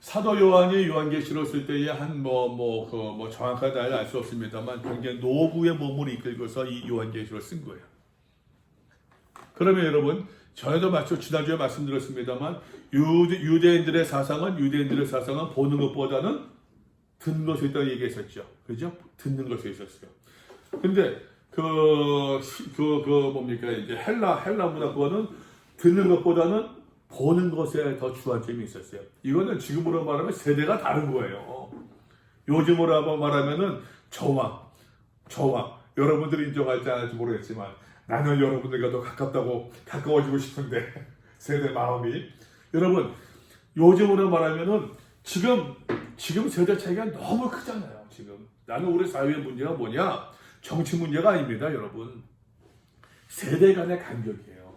사도 요한이 요한계시록 쓸 때에 정확한 나이를 알 수 없습니다만 굉장히 노부의 몸을 이끌고서 이 요한계시록을 쓴 거예요. 그러면 여러분, 저희도 지난주에 말씀드렸습니다만 유대인들의 사상은 보는 것보다는 듣는 것에 있다고 얘기했었죠. 그죠? 듣는 것에 있었어요. 근데 이제 헬라 문화 그거는 듣는 것보다는 보는 것에 더 주안점이 있었어요. 이거는 지금으로 말하면 세대가 다른 거예요. 요즘으로 말하면은 저와 여러분들이 인정할지 안 할지 모르겠지만 나는 여러분들과 더 가까워지고 싶은데 세대 마음이 여러분 요즘으로 말하면은 지금 세대 차이가 너무 크잖아요. 지금 나는 우리 사회의 문제가 뭐냐? 정치 문제가 아닙니다, 여러분. 세대 간의 간격이에요.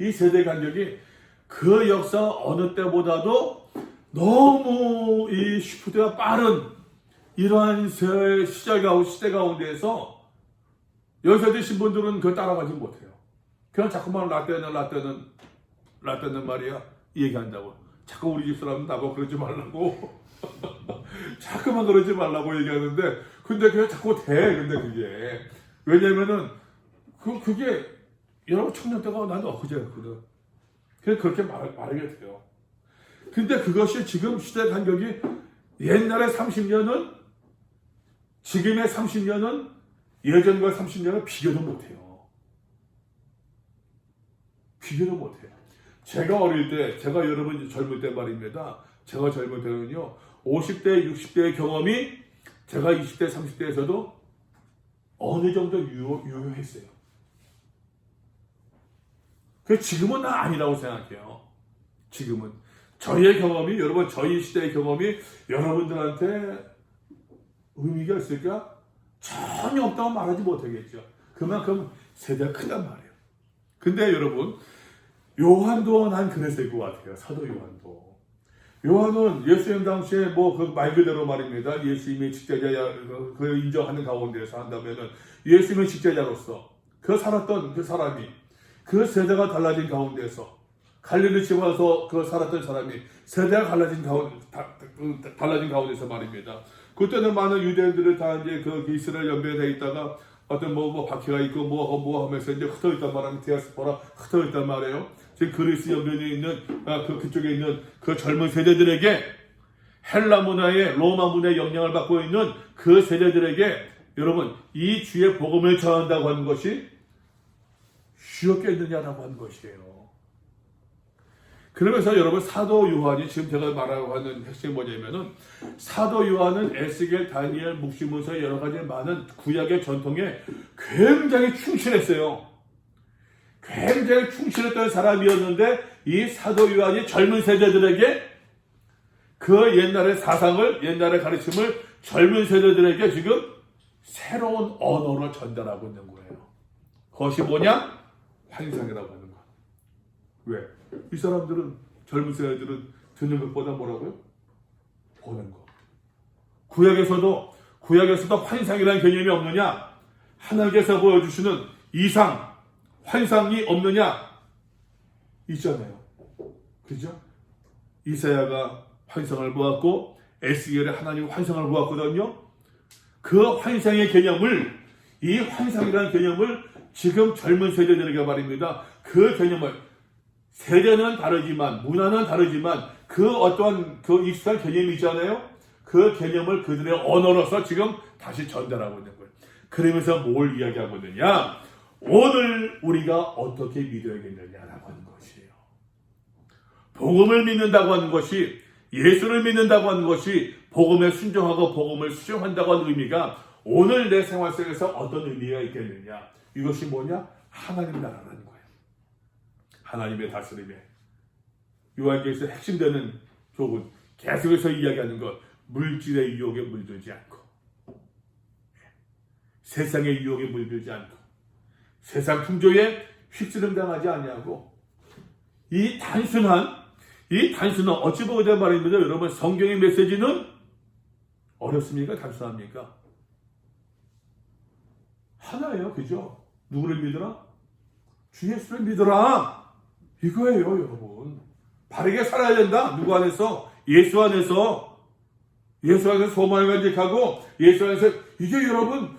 이 세대 간격이 그 역사 어느 때보다도 너무 이 슈프트가 빠른 이러한 시대 가운데에서 연세 드신 분들은 그걸 따라가지 못해요. 그냥 자꾸만 라떼는 말이야 얘기한다고. 자꾸 우리 집 사람은 나보고 그러지 말라고 자꾸만 그러지 말라고 얘기하는데 근데 그게 자꾸 돼. 근데 그게 왜냐면은 그게 여러분 청년 때가 나는 엊그제였거든. 그냥 그렇게 말하게 돼요. 근데 그것이 지금 시대 간격이 옛날에 30년은 지금의 30년은 예전과 30년은 비교도 못해요. 제가 어릴 때, 제가 여러분 젊을 때 말입니다. 제가 젊을 때는요, 50대, 60대의 경험이 제가 20대, 30대에서도 어느 정도 유효했어요. 그 지금은 나 아니라고 생각해요. 지금은. 저희의 경험이, 여러분, 저희 시대의 경험이 여러분들한테 의미가 있을까? 전혀 없다고 말하지 못하겠죠. 그만큼 세대가 크단 말이에요. 근데 여러분, 요한도 난 그랬을 것 같아요. 사도 요한도. 요한은 예수님 당시에 말 그대로 말입니다. 예수님의 직제자, 그 인정하는 가운데서 한다면은 예수님의 직제자로서 살았던 그 사람이 그 세대가 달라진 가운데서 갈릴리 지방 와서 살았던 사람이 세대가 달라진 가운데서 말입니다. 그때는 많은 유대인들을 다 이제 이스라엘 연배에 돼 있다가 어떤 박해가 있고 하면서 이제 흩어있단 말하면 디아스포라 흩어있단 말이에요. 지금 그리스 연변에 있는 그쪽에 있는 그 젊은 세대들에게 헬라 문화의 로마 문화의 영향을 받고 있는 그 세대들에게 여러분 이 주의 복음을 전한다고 하는 것이 쉬웠겠느냐라고 하는 것이에요. 그러면서 여러분 사도 요한이 지금 제가 말하고 하는 핵심이 뭐냐면은 사도 요한은 에스겔, 다니엘, 묵시문서 여러 가지 많은 구약의 전통에 굉장히 충실했어요. 굉장히 충실했던 사람이었는데 이 사도 요한이 젊은 세대들에게 그 옛날의 사상을 옛날의 가르침을 젊은 세대들에게 지금 새로운 언어로 전달하고 있는 거예요. 그것이 뭐냐? 환상이라고 하는 거. 왜? 이 사람들은 젊은 세대들은 듣는 것보다 뭐라고요? 보는 거. 구약에서도 환상이라는 개념이 없느냐? 하나님께서 보여주시는 이상, 환상이 없느냐? 있잖아요. 그죠? 이사야가 환상을 보았고 에스겔이 하나님 환상을 보았거든요. 그 환상의 개념을 이 환상이라는 개념을 지금 젊은 세대들에게 말입니다. 그 개념을 세대는 다르지만 문화는 다르지만 그 어떠한 익숙한 개념이 있잖아요. 그 개념을 그들의 언어로서 지금 다시 전달하고 있는 거예요. 그러면서 뭘 이야기하고 있느냐? 오늘 우리가 어떻게 믿어야겠느냐라고 하는 것이에요. 복음을 믿는다고 하는 것이 예수를 믿는다고 하는 것이 복음에 순종하고 복음을 수용한다고 하는 의미가 오늘 내 생활 속에서 어떤 의미가 있겠느냐? 이것이 뭐냐? 하나님 나라라는 거예요. 하나님의 다스림에 요한계시록에서 핵심되는 교훈 계속해서 이야기하는 것 물질의 유혹에 물들지 않고 세상의 유혹에 물들지 않고 세상 풍조에 휩쓸림 당하지 아니하고 이 단순한 어찌 보면 말입니다. 여러분 성경의 메시지는 어렵습니까? 단순합니까? 하나예요. 그죠? 누구를 믿으라? 주 예수를 믿으라. 이거예요, 여러분. 바르게 살아야 된다. 누구 안에서? 예수 안에서 소망을 간직하고 예수 안에서 이게 여러분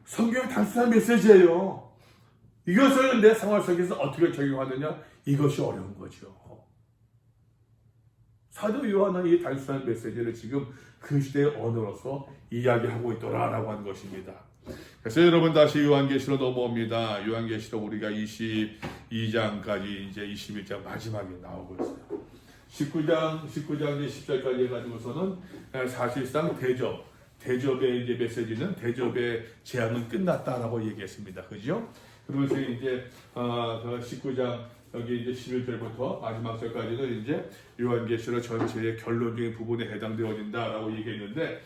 성경의 단순한 메시지예요. 이것을 내 생활 속에서 어떻게 적용하느냐 이것이 어려운 거죠. 사도 요한은 이 단순한 메시지를 지금 그 시대의 언어로서 이야기하고 있더라라고 하는 것입니다. 그래서 여러분 다시 요한계시로 넘어옵니다. 요한계시로 우리가 22장까지 이제 21장 마지막에 나오고 있어요. 19장 이제 10절까지 해가지고서는 사실상 대접의 이제 메시지는 대접의 재앙은 끝났다라고 얘기했습니다. 그죠? 그러면서 이제 19장 여기 이제 11절부터 마지막 절까지는 이제 요한계시록 전체의 결론적인 부분에 해당되어진다라고 얘기했는데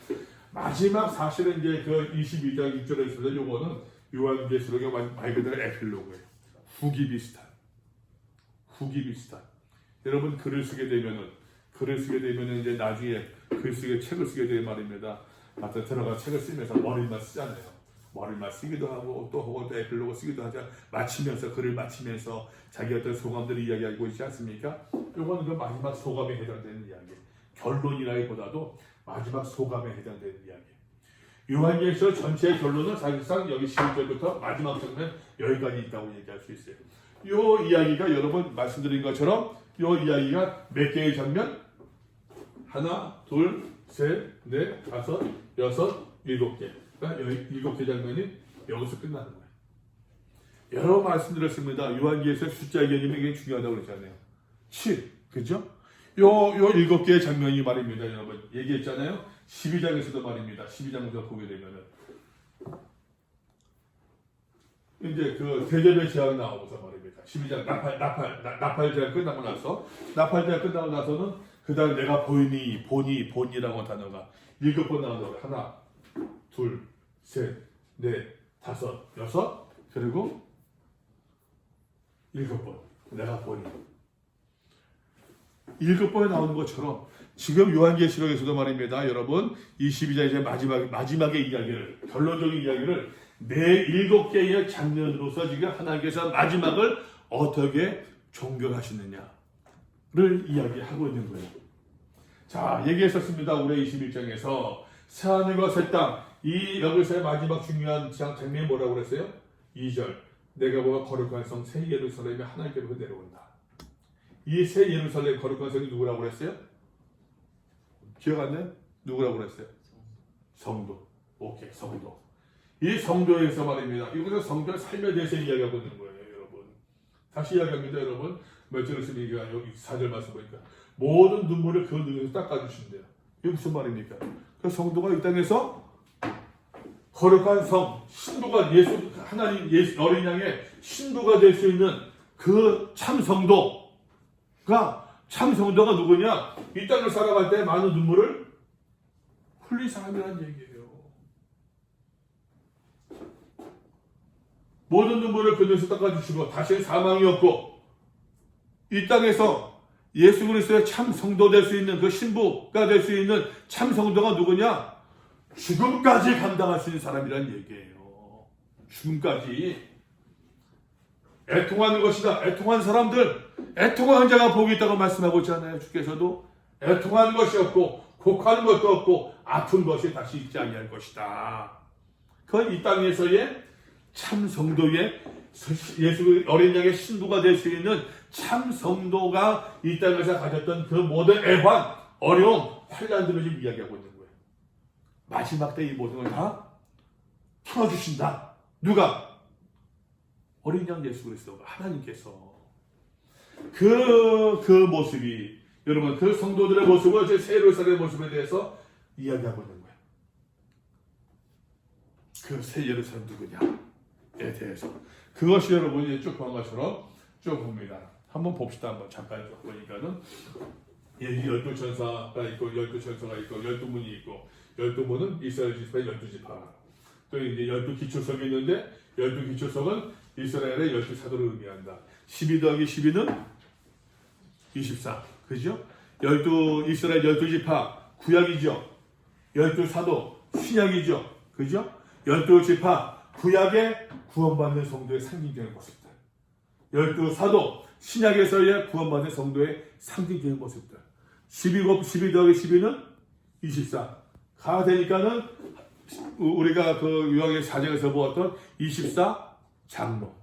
마지막 사실은 이제 그 22장 6절에서 요거는 요한계시록의 말 그대로 에필로그예요. 후기 비슷한. 여러분 글을 쓰게 되면은 이제 나중에 책을 쓰게 되는 말입니다. 하여튼 들어가 책을 쓰면서 머리만 쓰잖아요. 머리만 쓰기도 하고 또 에필로그 쓰기도 하자 마치면서 글을 마치면서 자기 어떤 소감들을 이야기하고 있지 않습니까? 이거는 그 마지막 소감에 해당되는 이야기. 결론이라기보다도 마지막 소감에 해당되는 이야기. 요한계시록 전체의 결론은 사실상 여기 11절부터 마지막 장면 여기까지 있다고 얘기할 수 있어요. 이 이야기가 여러분 말씀드린 것처럼 이 이야기가 몇 개의 장면? 하나, 둘, 셋, 넷, 다섯, 여섯, 일곱 개. 그러니까 7개 장면이 여기서 끝나는 거예요. 여러 번 말씀드렸습니다. 요한계시록 숫자 개념이 굉장히 중요하다고 그랬잖아요. 7, 그죠? 요 7개의 장면이 말입니다, 여러분. 얘기했잖아요. 12장에서도 말입니다. 12장부터 보게 되면은 이제 그 대접의 재앙 나오고서 말입니다. 12장 나팔 재앙 끝나고 나서는 그 다음에 내가 보니라고 단어가 7번 나오더라고요. 하나, 둘, 셋, 넷, 다섯, 여섯, 그리고 7번. 내가 보니. 7번에 나오는 것처럼 지금 요한계시록에서도 말입니다. 여러분 22장 이제 마지막의 이야기를 결론적인 이야기를 내 7개의 장면으로서 지금 하나님께서 마지막을 어떻게 종결하시느냐를 이야기하고 있는 거예요. 자, 얘기했었습니다. 올해 21장에서 새하늘과 새 땅, 여기서의 마지막 중요한 장면이 뭐라고 그랬어요? 2절. 내가 보아 거룩한 성 새 예루살렘이 하나님께로부터 내려온다. 이 새 예루살렘 거룩한 성이 누구라고 그랬어요? 기억 안 나요? 누구라고 그랬어요? 성도. 오케이, 성도. 이 성도에서 말입니다. 이것은 성도의 삶에 대해서 이야기하고 있는 거예요, 여러분. 다시 이야기합니다, 여러분. 몇 절을 쓰니까 여기 4절 말씀 보니까 모든 눈물을 그 눈에서 닦아주신대요. 이게 무슨 말입니까? 그 성도가 이 땅에서 거룩한 성, 신도가 하나님 어린 양의 신도가 될 수 있는 그 참 성도가 누구냐? 이 땅을 살아갈 때 많은 눈물을 흘린 사람이라는 얘기예요. 모든 눈물을 그 눈에서 닦아주시고 다시는 사망이 없고 이 땅에서 예수 그리스도의 참 성도 될 수 있는 그 신부가 될 수 있는 참 성도가 누구냐? 죽음까지 감당할 수 있는 사람이라는 얘기예요. 죽음까지. 애통하는 것이다. 애통한 사람들, 애통한 자가 복이 있다고 말씀하고 있잖아요. 주께서도 애통하는 것이 없고 곡하는 것도 없고 아픈 것이 다시 있지 아니할 것이다. 그 이 땅에서의 참 성도의 예수 어린 양의 신부가 될 수 있는 참 성도가 이 땅에서 가졌던 그 모든 애환, 어려움, 환난들을 지금 이야기하고 있는 거예요. 마지막 때 이 모든 걸 다 풀어주신다. 누가? 어린 양 예수 그리스도가 하나님께서 그 모습이 여러분 그 성도들의 모습을 제 새 예루살렘의 모습에 대해서 이야기하고 있는 거예요. 그 새 예루살렘 누구냐에 대해서 그것이 여러분이 쭉 본 것처럼 쭉 봅니다. 한번 봅시다. 한번 잠깐 쭉 보니까는 12천사가 있고 12천사가 있고 12문이 있고 12문은 이스라엘 지파의 12지파 또 이제 12기초석이 있는데 12기초석은 이스라엘의 12사도를 의미한다. 12 더하기 12는 24. 그죠? 이스라엘 12지파 구약이죠. 12사도 신약이죠. 그죠? 12지파 구약의 구원받는 성도의 상징적인 모습들. 12사도 신약에서의 구원받는 성도의 상징적인 모습들. 12 더하기 12는 24. 가 되니까는 우리가 그 유학의 사정에서 보았던 24 장로.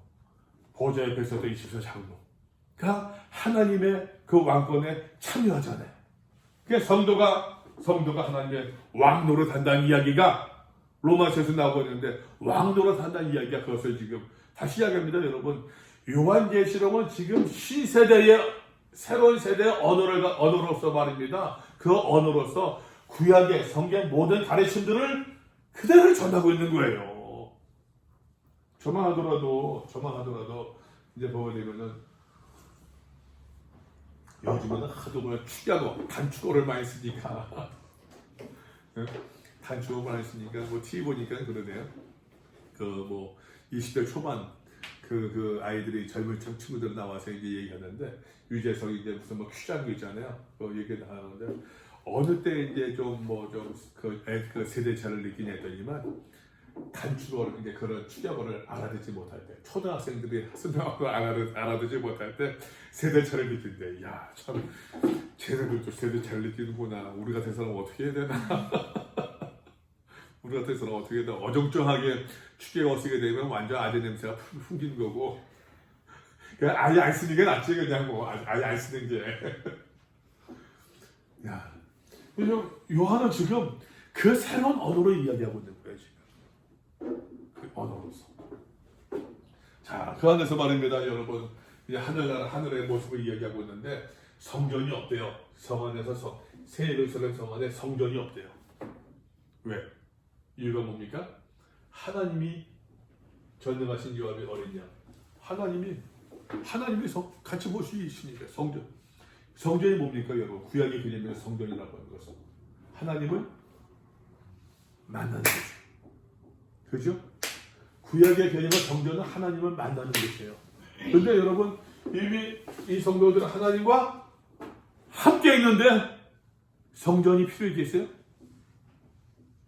보좌 옆에 서도 24 장로가 하나님의 그 왕권에 참여하잖아요. 그러니까 성도가 하나님의 왕 노릇한다는 이야기가 로마서에서 나오고 있는데 왕 노릇한다는 이야기가 그것을 지금 다시 이야기합니다, 여러분. 요한계시록은 지금 신세대의 새로운 세대의 언어로서 말입니다. 그 언어로서 구약의 성경 모든 가르침들을 그대로 전하고 있는 거예요. 저만 하더라도 이제 보게 되면은 요즘에는 하도 그냥 축야도 단축어를 많이 쓰니까 단축어 많이 쓰니까 뭐 TV 보니까 그러네요. 그 뭐 20대 초반 그 아이들이 젊은 친구들 나와서 이제 얘기하는데 유재석이 이제 무슨 뭐 퀴즈한 거 있잖아요. 그 얘기 하는데 어느 때 이제 좀 그 세대차를 느끼냐 했더니만 단축어를 이제 그런 축약어를 알아듣지 못할 때 초등학생들이 학생들하고 알아듣지 못할 때 세대차를 느낀대. 야, 참 쟤네들도 세대차를 느끼는구나. 우리 같은 사람은 어떻게 해야 되나? 우리 같은 사람은 어떻게 해야 되나? 어정쩡하게 축약어 쓰게 되면 완전 아재 냄새가 풍기는 거고. 그냥 아예 안 쓰는 게 낫지. 그냥 뭐 아예 안 쓰는 게. 야, 요한은 지금 그 새로운 언어로 이야기하고 있는 거예요, 지금. 그 언어로서. 자, 그 안에서 말입니다, 여러분. 이제 하늘의 모습을 이야기하고 있는데 성전이 없대요. 성 안에서 새 예루살렘 성 안에 성전이 없대요. 왜? 이유가 뭡니까? 하나님이 전능하신 여호와의 어린 양. 하나님이 같이 볼 수 있으니까 성전. 성전이 뭡니까, 여러분? 구약의 개념에서 성전이라고 하는 것은 하나님을 만나는 거죠. 그죠? 구약의 개념은 성전은 하나님을 만나는 것이에요. 그런데 여러분, 이미 이 성도들은 하나님과 함께 있는데 성전이 필요했겠어요?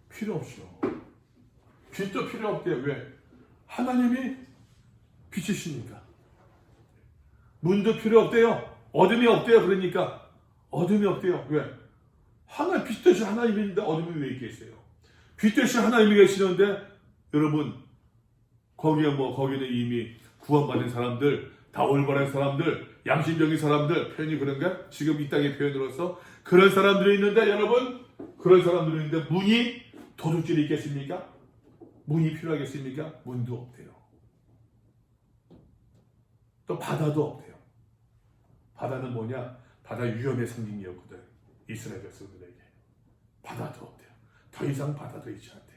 필요 없죠. 빛도 필요 없대요. 왜? 하나님이 빛이시니까. 문도 필요 없대요. 어둠이 없대요. 그러니까 어둠이 없대요. 왜? 빛 대신 하나님이 있는데 어둠이 왜 있겠어요? 빛 대신 하나님이 계시는데 여러분 거기는 이미 구원받은 사람들, 다 올바른 사람들, 양심적인 사람들, 표현이 그런가? 지금 이 땅의 표현으로서 그런 사람들이 있는데 여러분, 그런 사람들이 있는데 문이 도둑질이 있겠습니까? 문이 필요하겠습니까? 문도 없대요. 또 바다도 없대요. 바다는 뭐냐? 바다 위험의 상징이었거든. 이스라엘 백성들에게. 바다도 없대요. 더 이상 바다도 있지 않대요.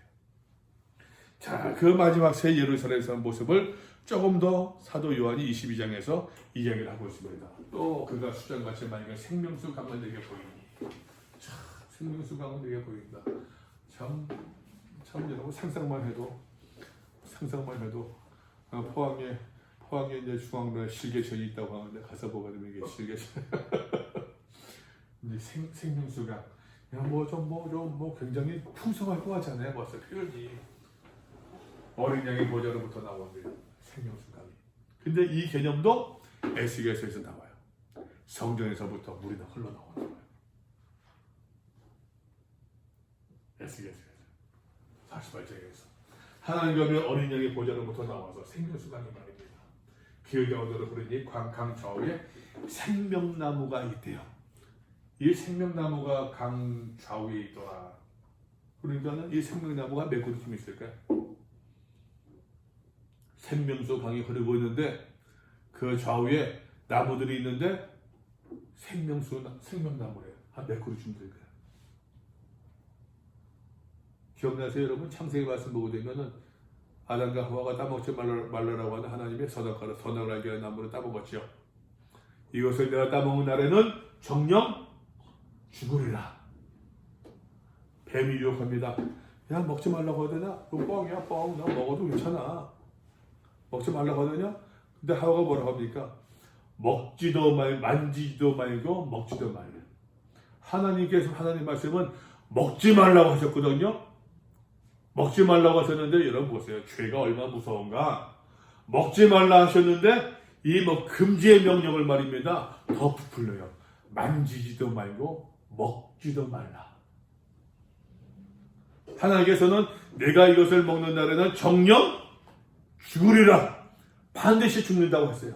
자, 그 마지막 새 예루살렘의 모습을 조금 더 사도 요한이 22장에서 이야기를 하고 있습니다. 또 그가 수장같이 만약에 생명수 강을 내게 보이니. 참, 생명수 강을 내게 보인다. 참 여러분 상상만 해도 포항에 이제 중앙로에 실개천이 있다고 하는데 가서 보게 되면 이게 실개천. 이제 생명수가 뭐 굉장히 풍성할 것 같잖아요. 벌써 표현이 어린 양의 보좌로부터 나오는데 생명수강이. 근데 이 개념도 에스겔서에서 나와요. 성전에서부터 물이 흘러나오는 거예요. 에스겔서에서 48장에서 하나님과 어린 양의 보좌로부터 나와서 생명수강이 말입니다. 기울경으로 부르니 강 좌우에 생명나무가 있대요. 이 생명나무가 강 좌우에 있더라. 그러니까는 이 생명나무가 몇 그루쯤 있을까요? 생명수 강이 흐르고 있는데 그 좌우에 나무들이 있는데 생명나무래요. 한 몇 그루쯤 될까요? 기억나세요, 여러분? 창세기 말씀 보고 되면은 아담과 하와가 따먹지 말라라고 하는 하나님의 선악을 알게 하는 나무를 따먹었죠. 이것을 내가 따먹은 날에는 정령 죽으리라. 뱀이 유혹합니다. 야, 먹지 말라고 하더냐? 그럼 뻥이야, 뻥. 나 먹어도 괜찮아. 먹지 말라고 하더냐? 근데 하와가 뭐라고 합니까? 먹지도 말고, 만지지도 말고, 먹지도 말고. 하나님께서 하나님 말씀은 먹지 말라고 하셨거든요. 먹지 말라고 하셨는데 여러분 보세요. 죄가 얼마나 무서운가. 먹지 말라 하셨는데 이 금지의 명령을 말입니다. 더 부풀려요. 만지지도 말고 먹지도 말라. 하나님께서는 내가 이것을 먹는 날에는 정녕 죽으리라. 반드시 죽는다고 했어요.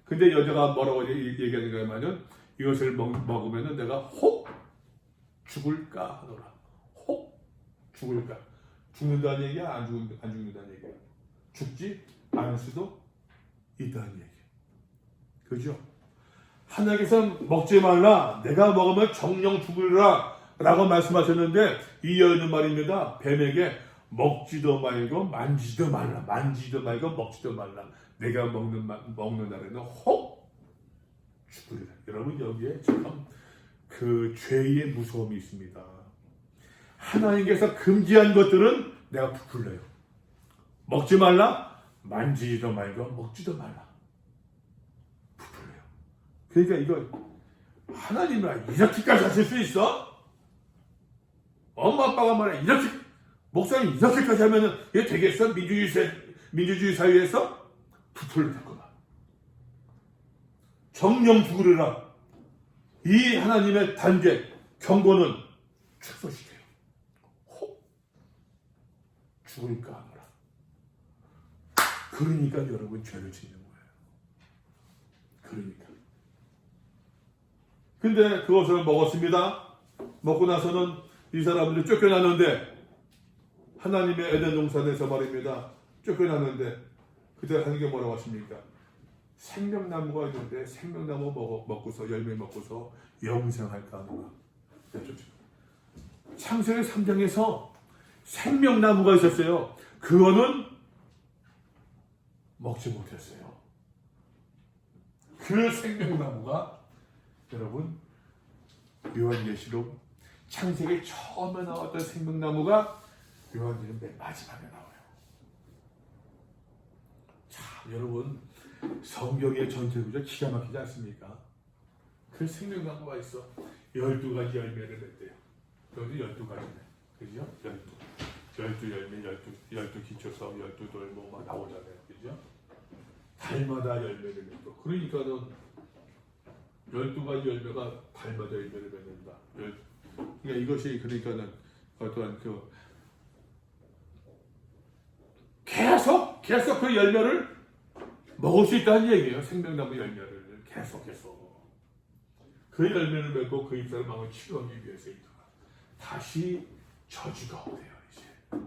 근데 여자가 뭐라고 얘기하는가 하면은 이것을 먹으면은 내가 혹 죽을까 하더라. 혹 죽을까. 죽는다는 얘기야? 안 죽는다는 얘기야? 죽지 않을 수도 있다는 얘기. 그죠? 하나님께서 먹지 말라. 내가 먹으면 정령 죽으리라. 라고 말씀하셨는데 이 여인은 말입니다. 뱀에게 먹지도 말고 만지도 말라. 만지도 말고 먹지도 말라. 내가 먹는 날에는 혹 죽으리라. 여러분 여기에 참 그 죄의 무서움이 있습니다. 하나님께서 금지한 것들은 내가 부풀려요. 먹지 말라. 만지지도 말고 먹지도 말라. 부풀려요. 그러니까 이거 하나님이 이렇게까지 하실 수 있어? 엄마 아빠가 말해 이렇게 목사님 이렇게까지 하면은 이게 되겠어? 민주주의 사회에서 부풀렸구나. 정령 죽으리라. 이 하나님의 단계 경고는 축소시켜요. 혹 죽을까 하노라. 그러니까 여러분 죄를 짓는 거예요. 그러니까. 근데 그것을 먹었습니다. 먹고 나서는 이 사람들이 쫓겨나는데 하나님의 에덴 동산에서 말입니다. 쫓겨나는데 그때 하나님께 뭐라고 하십니까? 생명나무가 있는데 생명나무 먹고서 열매 먹고서 영생할까 하노라. 창세기 3장에서 생명나무가 있었어요. 그거는 먹지 못했어요. 그 생명나무가 여러분 요한계시록 창세기 처음에 나왔던 생명나무가 요한계시록 맨 마지막에 나와요. 참 여러분 성경의 전체구조 기가 막히지 않습니까? 그 생명나무가 있어. 12가지 열매를 맺대요. 여기 12가지네. 그죠? 12 열매, 12 기초서, 12돌 뭐 나오잖아요. 그죠? 달마다 열매를 맺고. 그러니까는 12가지 열매가 달마다 열매를 맺는다. 그러니까 이것이 그러니까는 어떠한 계속 그 열매를 먹을 수 있다는 얘기예요. 생명나무 열매를 계속 그 열매를 맺고 그 잎사를 마음을 치료하기 위해서 다시 저주가 오대요. 이제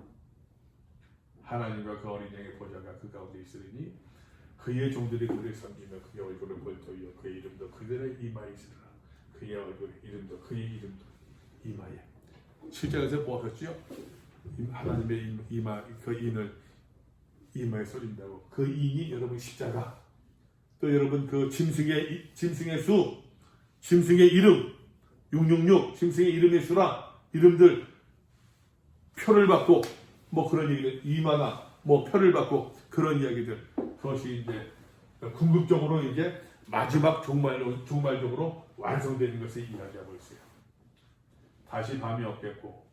하나님과 그 어린 양의 보좌가 그 가운데 있으리니 그의 종들이 그를 섬기며 그의 얼굴을 볼터이어 그의 이름도 그들의 이마에 있으리라. 그의 얼굴 이름도 그의 이름도 이마에. 7절에서 뭐 하셨죠? 하나님의 이마 그 인을 이마에 쏘린다고. 그 인이 여러분 십자가. 또 여러분 그 짐승의 수, 짐승의 이름 666, 짐승의 이름의 수라 이름들 표를 받고 뭐 그런 얘기들 이마나 뭐 표를 받고 그런 이야기들 그것이 이제 궁극적으로 이제 마지막 종말적으로 완성되는 것을 이야기하고 있어요. 다시 밤이 없겠고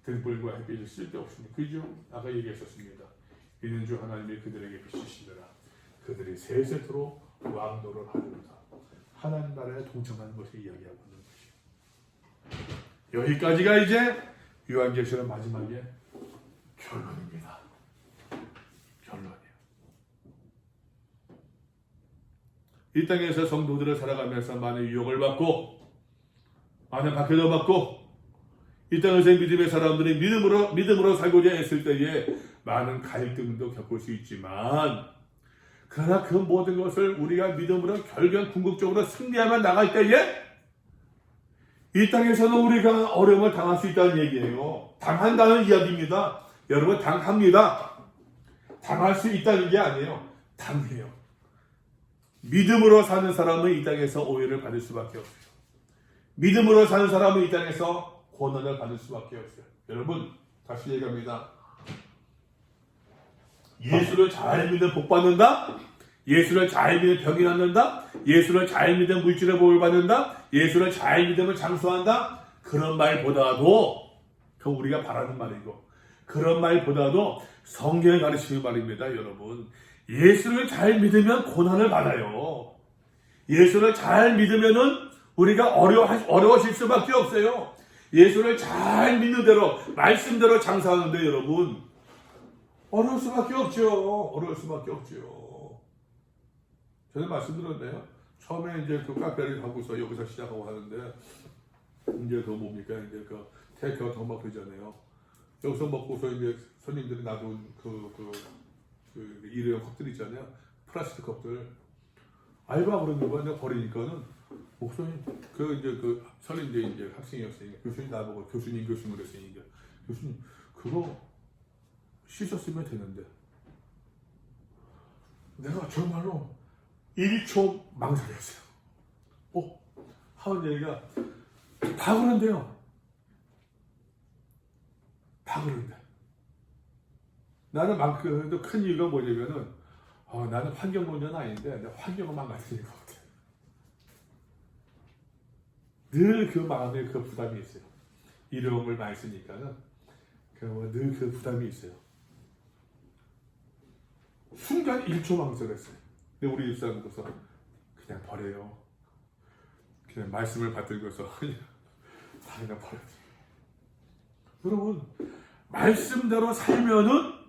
등불과 햇빛이 쓸데없으니 그죠? 아까 얘기했었습니다. 이는 주 하나님이 그들에게 빛이시더라. 그들이 세세토록 왕노를 하리로다. 하나님 나라에 동참하는 것을 이야기하고 있는 것이에요. 여기까지가 이제 요한계시록 마지막에 결론입니다. 결론이에요. 이 땅에서 성도들을 살아가면서 많은 유혹을 받고 많은 박해도 받고 이 땅에서 믿음의 사람들이 믿음으로 살고자 했을 때에 많은 갈등도 겪을 수 있지만 그러나 그 모든 것을 우리가 믿음으로 결국 궁극적으로 승리하면 나갈 때에 이 땅에서는 우리가 어려움을 당할 수 있다는 얘기예요. 당한다는 이야기입니다. 여러분 당합니다. 당할 수 있다는 게 아니에요. 당해요. 믿음으로 사는 사람은 이 땅에서 오해를 받을 수밖에 없어요. 믿음으로 사는 사람은 이 땅에서 고난을 받을 수밖에 없어요. 여러분 다시 얘기합니다. 예수를 잘 믿으면 복 받는다. 예수를 잘 믿으면 병이 낫는다. 예수를 잘 믿으면 물질의 복을 받는다. 예수를 잘 믿으면 장수한다. 그런 말보다도 그 우리가 바라는 말이고 그런 말보다도 성경에 가르치는 말입니다. 여러분 예수를 잘 믿으면 고난을 받아요. 예수를 잘 믿으면은 우리가 어려워질 수밖에 없어요. 예수를 잘 믿는 대로, 말씀대로 장사하는데 여러분, 어려울 수밖에 없죠. 어려울 수밖에 없죠. 저는 말씀드렸는데요. 처음에 이제 그 카페를 하고서 여기서 시작하고 하는데, 이제 그 뭡니까? 이제 그 테이크아웃 막 그러잖아요. 여기서 먹고서 이제 손님들이 놔둔 그 일회용 컵들 있잖아요. 플라스틱 컵들. 알바 그러는 거야. 내가 버리니까는, 목사님, 선임대 이제 학생이었으니까, 교수님 나보고, 교수님 그랬으니까, 교수님, 그거 씻었으면 되는데. 내가 정말로 1초 망설였어요. 하는 얘기가, 다 그런데요. 다 그런데. 나는 그래도 큰 이유가 뭐냐면은, 나는 환경론자는 아닌데, 내가 환경을 망가뜨린 것 같아. 늘 그 마음에 그 부담이 있어요. 일회용을 많이 쓰니까는, 늘 그 부담이 있어요. 순간 1초 망설였어요. 근데 우리 집사람께서 그냥 버려요. 그냥 말씀을 받들고서 그냥 버려요. 여러분, 말씀대로 살면은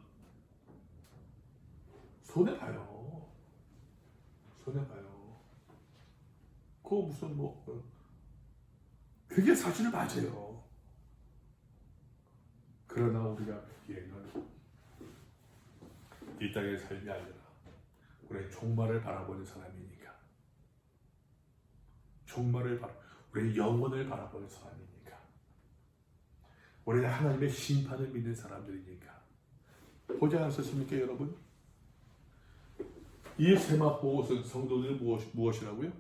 손해봐요. 손해봐요. 그거 무슨 그게 사실 맞아요. 그러나 우리가 얘는 이 땅의 삶이 아니라 우리의 종말을 바라보는 사람이니까, 우리의 영혼을 바라보는 사람이니까, 우리는 하나님의 심판을 믿는 사람들이니까. 보지 않았습니까 여러분? 이 세마포 성도들은 무엇이라고요?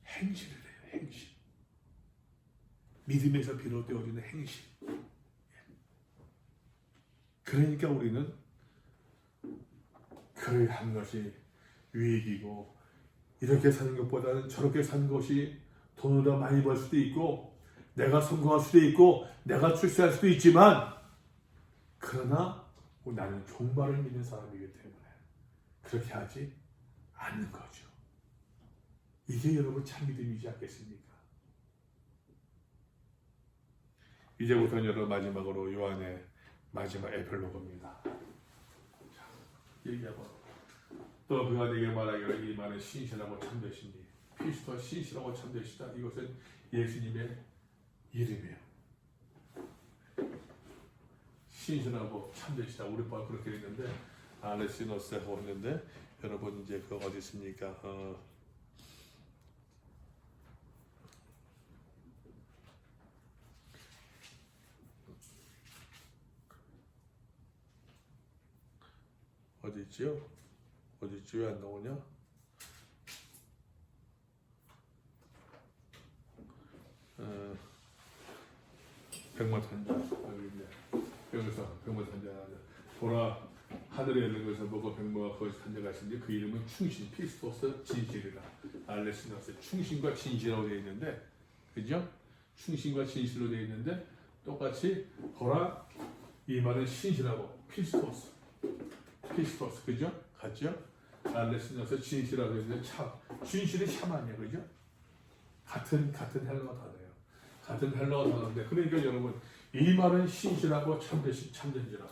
행실을 해요. 행실. 믿음에서 비롯되어지는 행실. 그러니까 우리는 그를 하는 것이 유익이고, 이렇게 사는 것보다는 저렇게 사는 것이 돈을 더 많이 벌 수도 있고, 내가 성공할 수도 있고, 내가 출세할 수도 있지만, 그러나 나는 종말을 믿는 사람이기 때문에 그렇게 하지 않는 거죠. 이게 여러분 참 믿음이지 않겠습니까? 이제부터는 여러분 마지막으로 요한의 마지막 에필로그입니다. 얘기하고, 또 그가 내게 말하기를 이 말은 신실하고 참되시니, 피스토 신실하고 참되시다. 이것은 예수님의 이름이에요. 신실하고 참되시다. 우리 봐 그렇게 했는데, 알레시노스라고 했는데, 여러분 이제 그 어디 있습니까? 어디 있지요? 어디 있지? 왜 안 나오냐? 백마탄자 여기 있네. 여기서 백마탄자 보라, 하늘에 열린 것을 보고 백마가 거기서 탄자가 있는데 그 이름은 충신, 피스토스 진실이다. 알레시노스, 충신과 진실이라고 되어 있는데, 그죠? 충신과 진실로 되어 있는데, 똑같이 보라, 이 말은 신실하고 피스토스, 그죠? 같죠? 알레시노스 진실이라고 되어 있는데, 진실이 참 아니야, 그죠? 같은 헬러가 다르요. 같은 헬러가 다른데, 그러니까 여러분, 이 말은 신실하고 참된지라.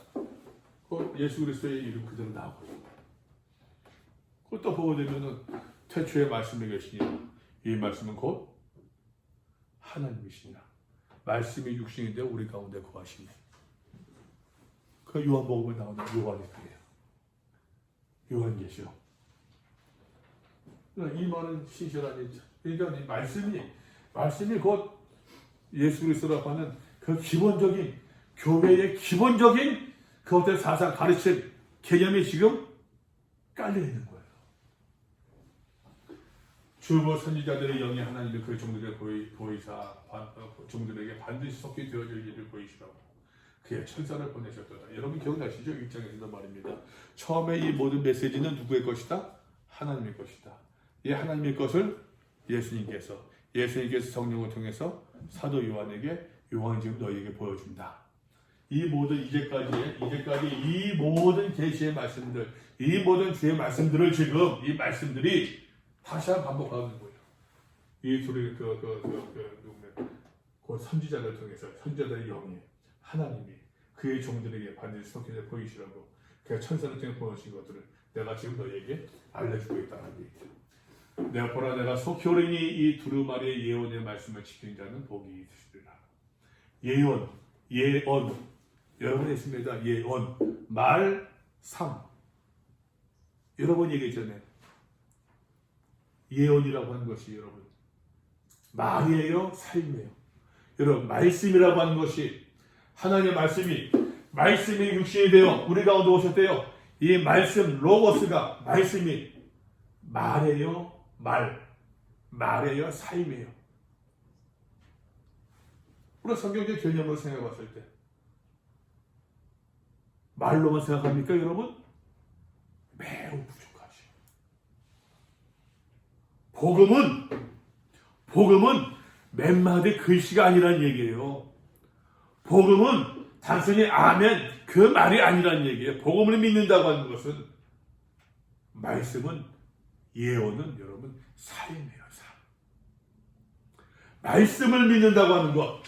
예수 그리스도의 이름 그대로 나오고 있습니다. 그것도 보게 되면은 태초에 말씀이 계시니 이 말씀은 곧 하나님이시니라. 말씀이 육신인데 우리 가운데 거하시니. 그 요한복음에 나오는 요한이 그래요. 요한계시록. 이 말은 신실하니, 그러니까 이 말씀이 곧 예수 그리스도라고 하는 그 기본적인 교회의 기본적인 그 어떤 사상 가르침 개념이 지금 깔려 있는 거예요. 주보 선지자들의 영이 하나님의 그 종들에게 보이사 종들에게 반드시 속히 되어질 일을 보이시라고 그의 천사를 보내셨도다. 여러분 기억나시죠? 1장에서도 말입니다. 처음에 이 모든 메시지는 누구의 것이다? 하나님의 것이다. 이 하나님의 것을 예수님께서 성령을 통해서 사도 요한에게 요한이 지금 너희에게 보여준다. 이 모든 이제까지 이 모든 계시의 말씀들, 이 모든 주의 말씀들을 지금 이 말씀들이 다시 한번 반복하는 거예요. 이 둘이 그 선지자를 통해서 선지자들의 영이 하나님이 그의 종들에게 반드시 속해서 보이시라고 그 천사를 통해 보여주신 것들을 내가 지금 너에게 알려주고 있다는 얘기죠. 내가 보라 내가 속히 오리니 이 두루마리의 예언의 말씀을 지키는 자는 복이 있으리라. 예언 여러분 했습니다. 예언 말삼 여러분 얘기했잖아요. 예언이라고 하는 것이 여러분 말이에요, 삶이에요. 여러분 말씀이라고 하는 것이 하나님의 말씀이 육신이 되어 우리 가운데 오셨대요. 이 말씀 로고스가 말씀이 말이에요, 말이에요, 삶이에요. 우리 성경적 개념으로 생각해 봤을 때 말로만 생각합니까 여러분? 매우 부족하죠. 복음은 몇 마디 글씨가 아니란 얘기예요. 복음은 단순히 아멘 그 말이 아니란 얘기예요. 복음을 믿는다고 하는 것은 말씀은 예언은 여러분 삶이에요. 삶. 말씀을 믿는다고 하는 것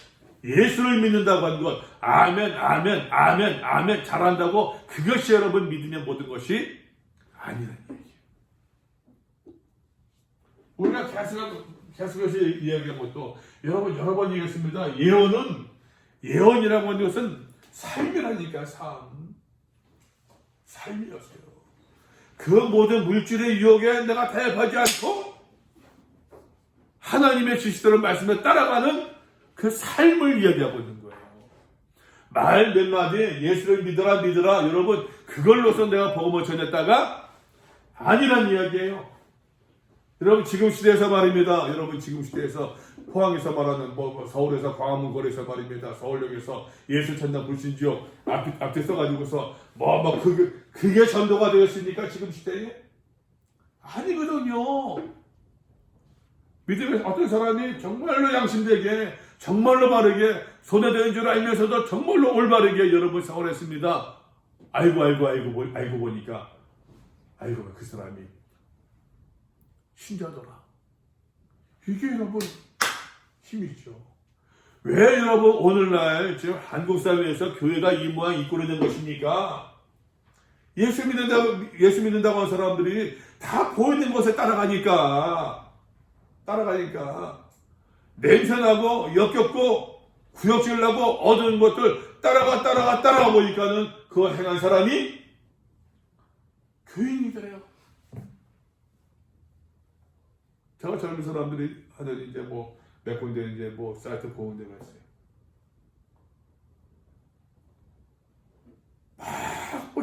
예수를 믿는다고 하는 것 아멘 잘한다고 그것이 여러분 믿으면 모든 것이 아니란 얘기예요. 우리가 계속해서 이야기한 것도 여러분 여러 번 얘기했습니다. 예언이라고 하는 것은 삶이라니까 삶이었어요. 그 모든 물질의 유혹에 내가 대입하지 않고 하나님의 지시대로 말씀에 따라가는 그 삶을 이야기하고 있는 거예요. 말 몇 마디 예수를 믿어라 여러분 그걸로서 내가 복음을 전했다가 아니란 이야기예요. 여러분 지금 시대에서 말입니다. 여러분 지금 시대에서 포항에서 말하는 서울에서 광화문 거리에서 말입니다. 서울역에서 예수 천당 불신지옥 앞에 써가지고서 그게 전도가 되었습니까 지금 시대에? 아니거든요. 믿음의 어떤 사람이 정말로 양심되게 정말로 바르게 손해되는 줄 알면서도 정말로 올바르게 여러분 생활했습니다. 알고 보니까 그 사람이 신자더라. 이게 여러분 힘이죠. 왜 여러분 오늘날 지금 한국 사회에서 교회가 이 모양 이 꼴이 된 것입니까? 예수 믿는다고 하는 사람들이 다 보이는 것에 따라가니까 냄새나고 역겹고 구역질나고 얻은 것들 따라가 보니까는 그거 행한 사람이 교인이 돼요. 제가 젊은 사람들이 하는 이제 몇 군데 이제 사이트 보는 데가 있어요.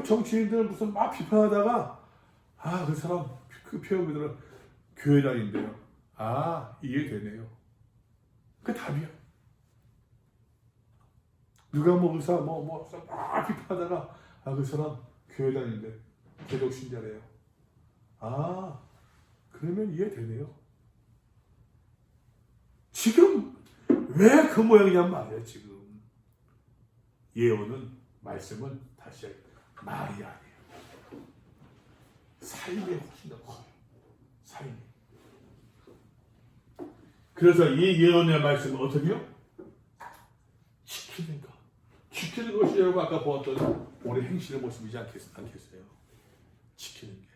정치인들 무슨 비판하다가 그 사람 그 표현 그대로 교회 다닌대요. 이해되네요. 그 답이야. 누가 의사 비판하다가 그 사람 교회 다닌대. 개독 신자래요. 그러면 이해되네요. 지금 왜 그 모양이냔 말이야. 지금 예언은 말씀은 다시 말이 아니에요. 삶이 훨씬 더 커요. 삶이. 그래서 이 예언의 말씀은 어떻게요? 지키는 것이 여러분 아까 보았던 우리 행실의 모습이지 않겠어요? 지키는 게.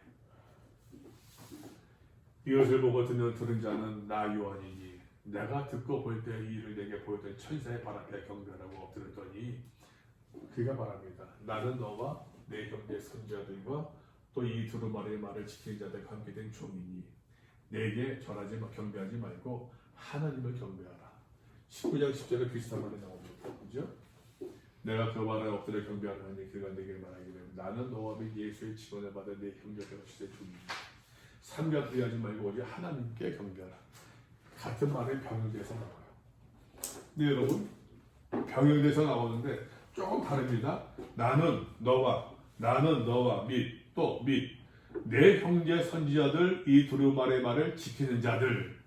이것을 보고 들은 자는 나 요한이니 내가 듣고 볼 때 이 일을 내게 보였던 천사의 발 앞에 경배하라고 엎드렸더니 그가 말합니다. 나는 너와 내 형제 선지자들과 또 이 두루마리의 말을 지키는 자들과 함께 된 종이니 내게 경배하지 말고 하나님을 경배하라. 19장 10절에 비슷한 말이 나옵니다. 그죠? 내가 그 말에 엎드려 경배하노니 그가 내게 말하기를 나는 너와 및 예수의 직원을 받은 내 형제들과 시대 종이니 삼가 부여하지 말고 오직 하나님께 경배하라. 같은 말이 병역에서 나와요. 네 여러분 병역에서 나오는데 조금 다릅니다. 나는 너와 및 내 형제 선지자들 이 두루마리의 말을 지키는 자들.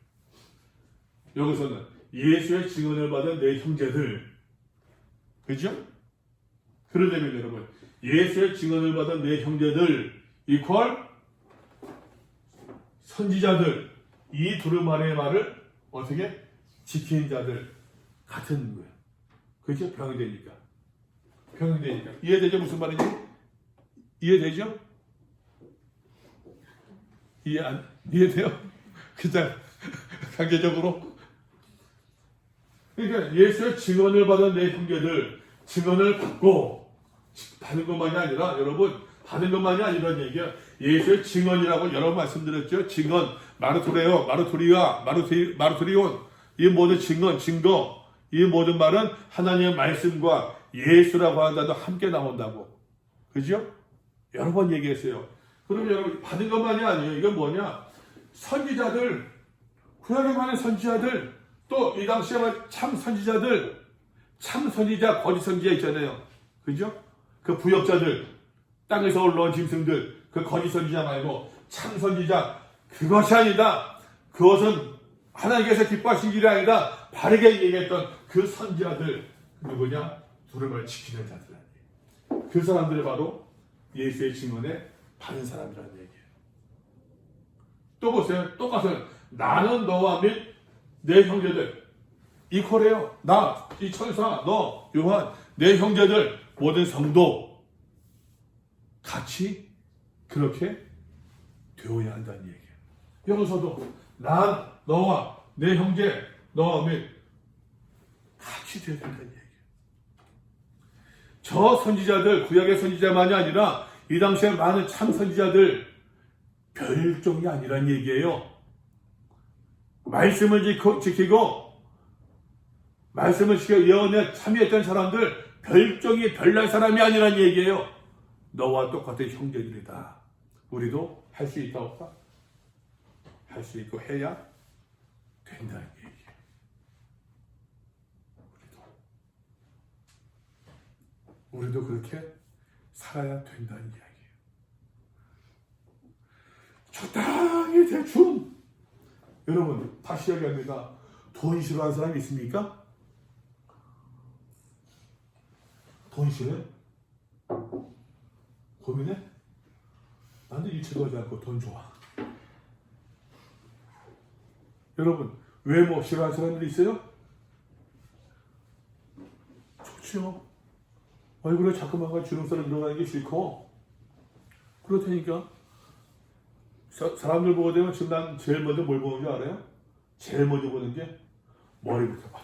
여기서는 예수의 증언을 받은 내 형제들. 그죠? 그러려면 여러분 예수의 증언을 받은 내 형제들 이퀄 선지자들 이 두루마리의 말을 어떻게? 지키는 자들 같은 거예요. 그렇죠? 병되니까. 병되니까. 이해되죠? 무슨 말인지? 이해되죠? 이해돼요? 그냥 관계적으로. 그러니까 예수의 증언을 받은 내 형제들, 증언을 받는 것만이 아니라, 여러분, 받은 것만이 아니란 얘기야. 예수의 증언이라고 여러 번 말씀드렸죠. 증언, 마르토레오, 마르토리아, 마르토리온, 이 모든 증언, 증거, 이 모든 말은 하나님의 말씀과 예수라고 한다도 함께 나온다고. 그죠? 여러 번 얘기했어요. 그럼 여러분, 받은 것만이 아니에요. 이건 뭐냐? 선지자들, 구약에 많은 선지자들, 또 이 당시에 참 선지자들, 참 선지자, 거짓 선지자 있잖아요. 그죠? 그 부역자들, 땅에서 올라온 짐승들, 그 거짓 선지자 말고 참 선지자, 그것이 아니다. 그것은 하나님께서 기뻐하신 길이 아니다. 바르게 얘기했던 그 선지자들, 누구냐? 두름을 지키는 자들 아니에요. 그 사람들이 바로 예수의 증언에 받은 사람이라는 얘기예요. 또 보세요. 똑같은 나는 너와 및 내 형제들 이퀄해요. 나, 이 천사, 너, 요한, 내 형제들, 모든 성도 같이 그렇게 되어야 한다는 얘기예요. 여기서도 난, 너와 내 형제, 너와 및 같이 되어야 된다는 얘기예요. 저 선지자들, 구약의 선지자만이 아니라 이 당시에 많은 참 선지자들 별종이 아니란 얘기예요. 말씀을 지키고 말씀을 지켜 예언에 참여했던 사람들 별종이 별날 사람이 아니란 얘기예요. 너와 똑같은 형제들이다. 우리도 할 수 있다 없다? 할 수 있고 해야 된다는 얘기예요. 우리도 그렇게 살아야 된다는 이야기예요. 적당히 대충. 여러분 다시 이야기합니다. 돈 싫어하는 사람이 있습니까? 돈 싫어해? 고민해? 나는 일체도 하지 않고 돈 좋아. 여러분 외모 싫어하는 사람들이 있어요? 좋죠. 얼굴에 자꾸만 주름살이 들어가는 게 싫고 그렇다니까. 사람들 보고 되면 지금 난 제일 먼저 뭘 보는 줄 알아요? 제일 먼저 보는 게 머리부터 봐.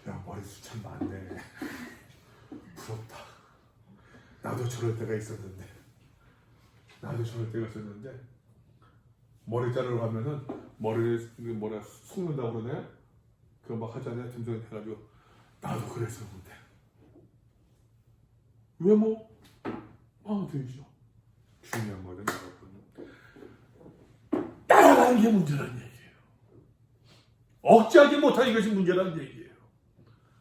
야 머리숱 참 많네. 부럽다. 나도 저럴 때가 있었는데. 머리 자르러 가면은 머리를 속는다고 그러네. 그거 막 하잖아요. 듬성 해가지고 나도 그랬었는데. 외모 되죠. 중요한 거는 여러분. 따라가는 게 문제라는 얘기예요. 억제하지 못하는 것이 문제라는 얘기예요.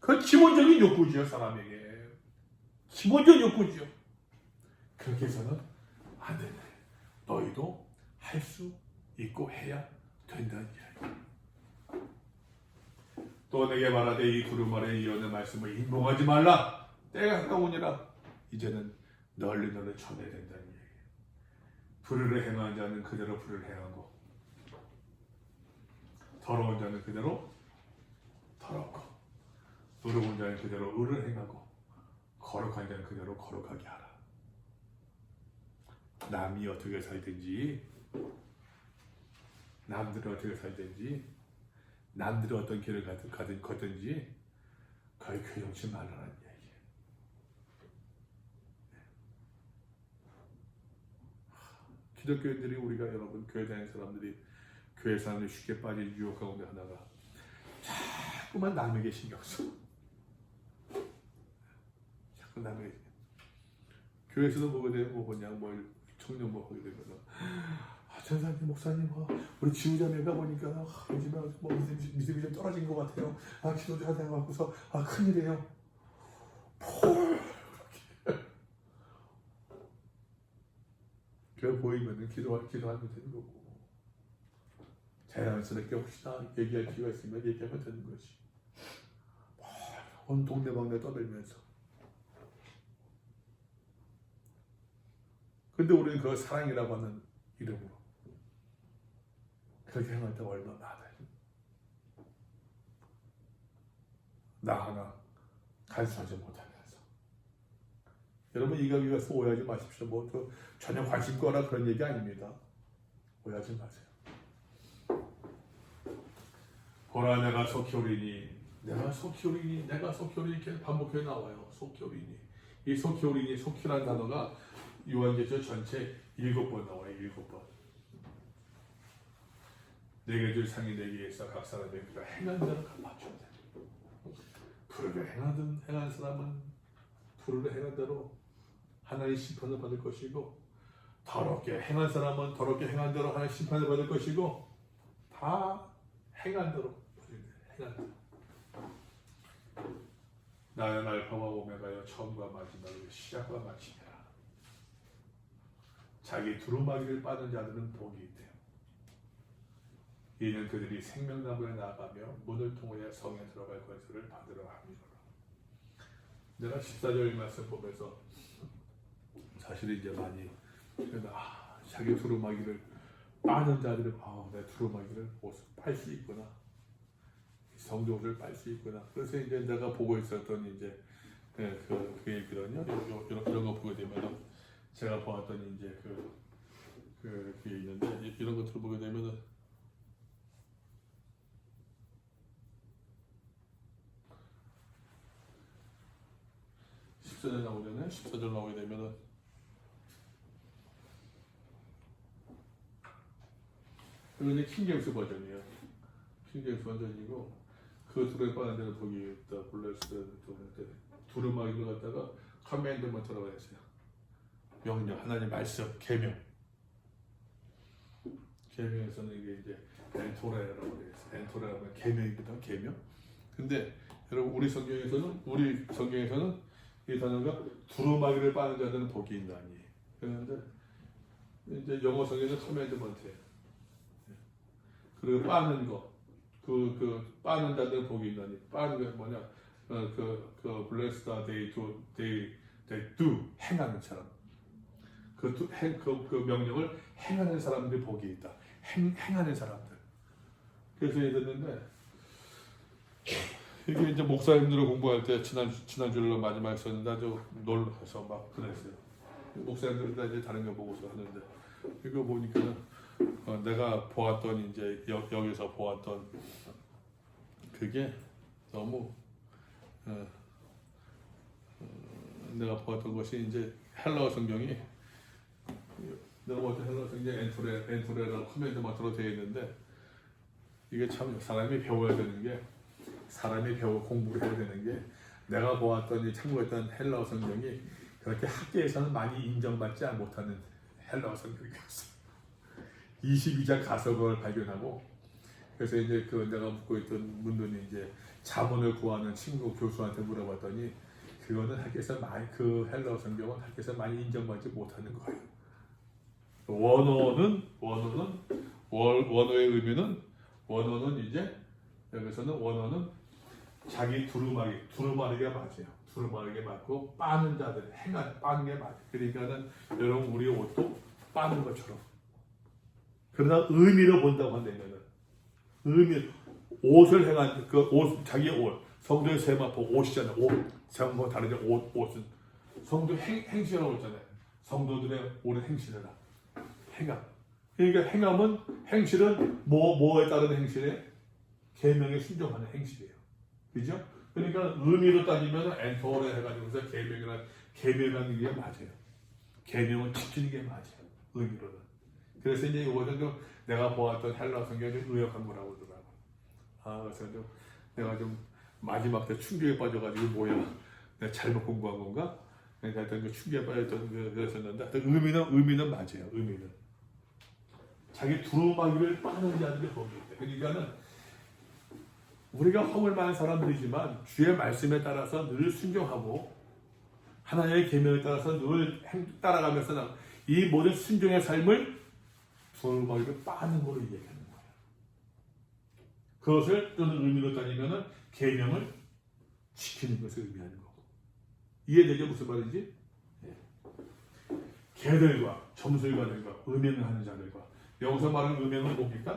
그건 기본적인 욕구지요, 사람에게. 기본적인 욕구지요. 그렇게 해서는 안 된다. 너희도 할 수 있고 해야 된다는 이야기. 또 내게 말하되 이 두루마리에 이어는 말씀을 인봉하지 말라. 때가 가까우니라. 이제는 널리 전해야 된다는 얘기. 불의를 행하는 자는 그대로 불의를 행하고 더러운 자는 그대로 더럽고 의로운 자는 그대로 의를 행하고 거룩한 자는 그대로 거룩하게 하라. 남이 어떻게 살든지 남들이 어떻게 살든지 남들이 어떤 길을 걷든지 거의 교정치 말라는 얘기예요. 기독교인들이 우리가 여러분 교회 다니는 사람들이 교회 사람들이 쉽게 빠질 유혹 가운데 하나가 자꾸만 남에게 신경 써. 자꾸 남에게. 교회에서도 보게 되면 그냥 청년 하게 되면은 전사님 목사님 우리 지우자매가 보니까 요즘에 믿음이 좀 떨어진 것 같아요. 기도 좀 하다가 갖고서 큰일이에요. 교회 보이면은 기도하면 되는 거고. 자연스럽게 혹시나 얘기할 필요가 있으면 얘기하면 되는 거지. 온 동네방네 떠들면서. 근데 우리는 그걸 사랑이라고 하는 이름으로 그렇게 행할 때가 얼마나 많아요. 나 하나 간수하지 못하면서. 여러분 이거 위해서 오해하지 마십시오. 전혀 관심 거나 그런 얘기 아닙니다. 오해하지 마세요. 보라 내가 속히 오리니 내가 속히 오리니 내가 속히 오리니 이렇게 반복해 나와요. 속히 오리니. 이 속히 오리니 속히라는 단어가 요한계시록 전체 7번 나와요. 7번. 내게 줄 상이 내게 있어 각 사람에게 그가 행한 대로 갚아줘야 돼. 불을 행한 사람은 불을 행한 대로 하나님의 심판을 받을 것이고 더럽게 행한 사람은 더럽게 행한 대로 하나님의 심판을 받을 것이고 다 행한 대로 행한 대로. 나는 알파와 오메가여 처음과 마지막이요 시작과 마침이라. 자기 두루마기를 빠는 자들은 복이 있대요. 이는 그들이 생명나무에 나아가며 문을 통하여 성에 들어갈 것을 받으러 함이로라. 내가 14절 말씀 보면서 사실 이제 많이 자기 두루마기를 빠는 자들은 내 두루마기를 빨 수 있구나. 성도를 빨 수 있구나. 그래서 이제 내가 보고 있었던 이제 그게 있거든요. 이런 거 보게 되면 제가 보았던 이제 그게 있는데 이런 것들을 보게 되면은 14절 나오잖아요. 14절 나오게 되면은 이건 킹제임스 버전이에요. 킹제임스 버전이고 그 둘에 빠는 데는 거기 있다. 블레스 두루마기를 갖다가 커맨드먼트라고 했어요. 명령, 하나님 말씀, 계명. 계명에서는 이게 이제 엔토레라고 해요. 엔토레라고 하면 계명이거든, 계명. 근데 여러분 우리 성경에서는 이 단어가 두루마기를 빠는 자들은 복이 있나니. 그런데 이제 영어 성경에는 커맨드먼트예요. 그리고 빠는 거. 빠는 자들은 복이 있나니. 빠는 게 뭐냐? blessed are they do 행하는 사람. 그 명령을 행하는 사람들이 복이 있다. 행하는 사람들. 그래서 얘기했는데 이게 이제 목사님들을 공부할 때 지난주로 마지막에 했었는데 아주 놀라서 막 그랬어요. 목사님들도 이제 다른 거 보고서 하는데 이거 보니까 내가 보았던 이제 여기서 보았던 그게 너무 내가 보았던 것이 이제 헬라어 성경이 내가 보았던 헬라어 성경이 엔토레라고 커맨드먼트로 되어 있는데 이게 참 사람이 배워야 되는 게 공부를 해야 되는 게 내가 보았던 참고했던 헬라어 성경이 그렇게 학계에서는 많이 인정받지 못하는 헬라어 성경이었어요. 22장 가서 그걸 발견하고 그래서 이제 내가 묻고 있던 문제는 이제 자문을 구하는 친구 교수한테 물어봤더니 그거는 학교에서 많이 헬라어 성경은 학교에서 많이 인정받지 못하는 거예요. 원어의 의미는 이제 여기서는 원어는 자기 두루마리가 맞아요. 두루마리가 맞고 빠는 자들 빠는 게 맞아요. 그러니까는 여러분 우리 옷도 빠는 것처럼. 그러나 의미로 본다고 한다면은 옷을 행한 자기의 옷 성도의 세마포 옷이잖아요. 옷 세마포 다르죠. 옷은 성도 행실이라고 했잖아요. 성도들의 오랜 행실이라 행함. 그러니까 행실은 뭐에 따른 행실이에요? 계명에 순종하는 행실이에요. 그죠? 그러니까 의미로 따지면 엔토레 해가지고서 계명이라는 게 맞아요. 계명을 지키는 게 맞아요. 의미로는. 그래서 이제 이거는 내가 보았던 헬라어 성경이 의역한 거라고 그러더라고. 그래서 내가 좀 마지막 때 충격에 빠져가지고 뭐야, 내가 잘못 공부한 건가? 하여튼 충격에 빠졌던 그랬었는데, 의미는 맞아요. 의미는 자기 두루마기를 빠는 자들이 거기 있대. 그러니까는 우리가 허물 많은 사람들이지만 주의 말씀에 따라서 늘 순종하고 하나님의 계명에 따라서 늘 따라가면서 이 모든 순종의 삶을 두루마기를 빠는 걸로 얘기하는 거예요. 그것을 또는 의미로 따지면은 계명을 지키는 것을 의미하는 거고. 이해되죠? 무슨 말인지? 네. 개들과 점술가들과 음행을 하는 자들과 여기서 말하는 음행은 뭡니까?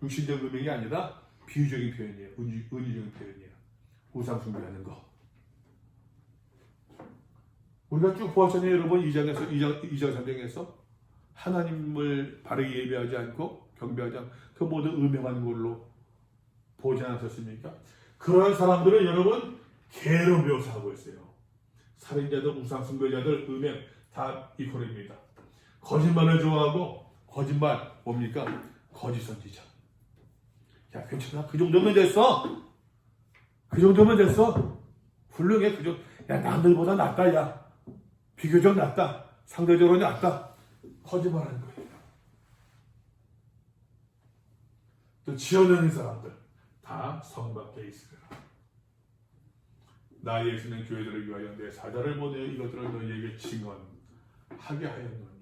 육신적 음행이 아니라 비유적인 표현이에요. 은유적인 표현이에요. 우상 숭배하는 거. 우리가 쭉 보았잖아요, 여러분. 2장 3장에서 하나님을 바르게 예배하지 않고 경배하지 않고 그 모든 음행하는 걸로 보지 않았습니까? 그런 사람들은 여러분 개로 묘사하고 있어요. 살인자들, 우상 숭배자들, 음행 다 이퀄입니다. 거짓말을 좋아하고 거짓말 뭡니까? 거짓 선지자. 야, 괜찮아. 그 정도면 됐어. 그 정도면 됐어. 훌륭해. 그 정도. 야, 남들보다 낫다. 야, 비교적 낫다. 상대적으로 낫다. 거짓말하는 거예요. 또 지어내는 사람들 다 성 밖에 있으리라. 나 예수는 교회들을 위하여 내 사자를 보내 이것들을 너희에게 증언하게 하였노니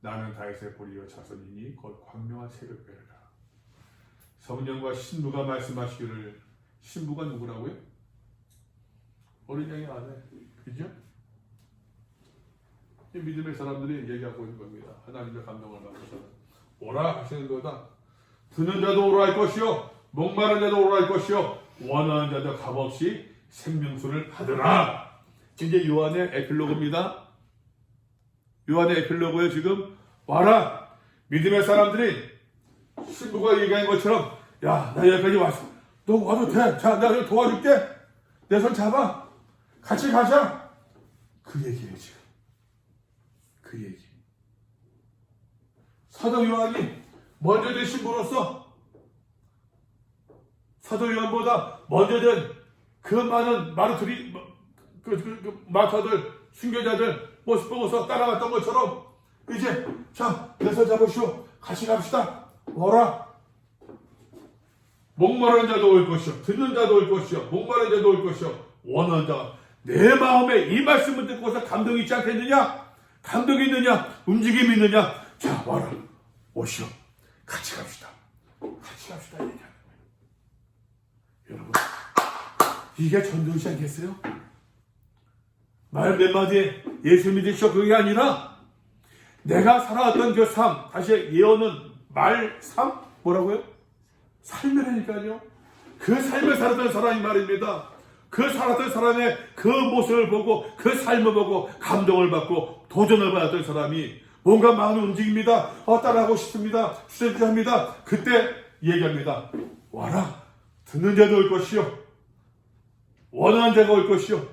나는 다윗의 보리와 자손이니 곧 광명한 새벽별이라. 성령과 신부가 말씀하시기를, 신부가 누구라고요? 어린 양의 아내, 그죠? 이 믿음의 사람들이 얘기하고 있는 겁니다. 하나님의 감동을 받아서 오라 하시는 거다. 듣는 자도 오라 할 것이요, 목마른 자도 오라 할 것이요, 원하는 자도 값없이 생명수를 받으라. 이제 요한의 에필로그입니다. 요한의 에필로그에 지금 와라. 믿음의 사람들이 신부가 얘기한 것처럼, 야, 나 여기까지 왔어. 너 와도 돼. 자, 내가 좀 도와줄게. 내 손 잡아. 같이 가자. 그 얘기예요, 지금. 그 얘기. 사도 요한이 먼저 된 신부로서 사도 요한보다 먼저 된 그 많은 마르트리, 마타들, 순교자들 모습 보고서 따라갔던 것처럼 이제 자, 내 손 잡으시오. 같이 갑시다. 오라. 목마른 자도 올 것이요, 듣는 자도 올 것이요, 목마른 자도 올 것이요, 원하는 자. 내 마음에 이 말씀을 듣고서 감동이 있지 않겠느냐? 감동이 있느냐? 움직임이 있느냐? 자, 와라. 오시오. 같이 갑시다. 같이 갑시다. 얘기하는 거예요. 여러분, 이게 전도이지 않겠어요? 말 몇 마디에 예수 믿으시오 그게 아니라 내가 살아왔던 그 삶, 다시 예언은 말, 삶? 뭐라고요? 삶이라니까요. 그 삶을 살았던 사람이 말입니다. 그 살았던 사람의 그 모습을 보고 그 삶을 보고 감동을 받고 도전을 받았던 사람이 뭔가 마음이 움직입니다. 따라하고 싶습니다. 추천합니다. 그때 얘기합니다. 와라. 듣는 자도 올 것이요, 원하는 자가 올 것이요.